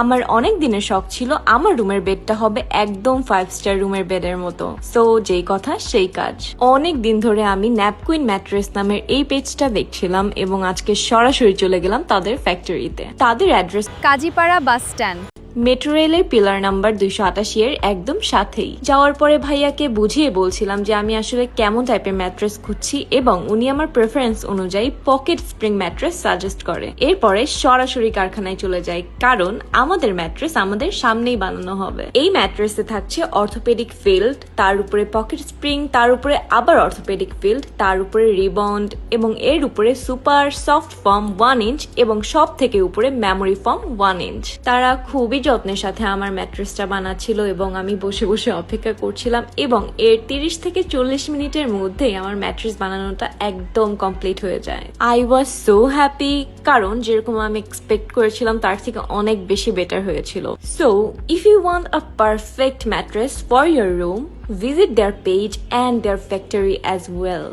আমার অনেক দিনের শখ ছিল আমার রুমের বেডটা হবে একদম 5 স্টার রুমের বেডের মতো। সো যেই কথা সেই কাজ। অনেক দিন ধরে আমি ন্যাপকুইন ম্যাট্রেস নামের এই পেজটা দেখছিলাম এবং আজকে সরাসরি চলে গেলাম তাদের ফ্যাক্টরিতে। তাদের address Kazipara bus stand, metro রেলের পিলার নাম্বার 288 এর একদম সাথেই। যাওয়ার পরে ভাইয়াকে বুঝিয়ে বলছিলাম যে আমি আসলে কেমন টাইপের ম্যাট্রেস খুঁজছি এবং উনি আমার প্রেফারেন্স অনুযায়ী পকেট স্প্রিং ম্যাট্রেস সাজেস্ট করে। এরপরে সরাসরি কারখানায় চলে যাই, কারণ আমাদের ম্যাট্রেস আমাদের সামনেই বানানো হবে। এই ম্যাট্রেসে থাকছে অর্থোপেডিক ফিল্ড, তার উপরে পকেট স্প্রিং, তার উপরে আবার অর্থোপেডিক ফিল্ড, তার উপরে রিবন্ড এবং এর উপরে সুপার সফট ফর্ম 1 ইঞ্চ এবং সব থেকে উপরে মেমোরি ফর্ম 1 ইঞ্চ। তারা খুবই যত্নের সাথে আমার ম্যাট্রেসটা বানাচ্ছিল এবং আমি বসে বসে অপেক্ষা করছিলাম এবং এর 30 থেকে 40 মিনিটের মধ্যেই আমার ম্যাট্রেস বানানোটা একদম কমপ্লিট হয়ে যায়। আই ওয়াজ সো হ্যাপি, কারণ যেরকম আমি এক্সপেক্ট করেছিলাম তার থেকে অনেক বেশি বেটার হয়েছিল। So if you want a perfect mattress for your room, visit their page and their factory as well.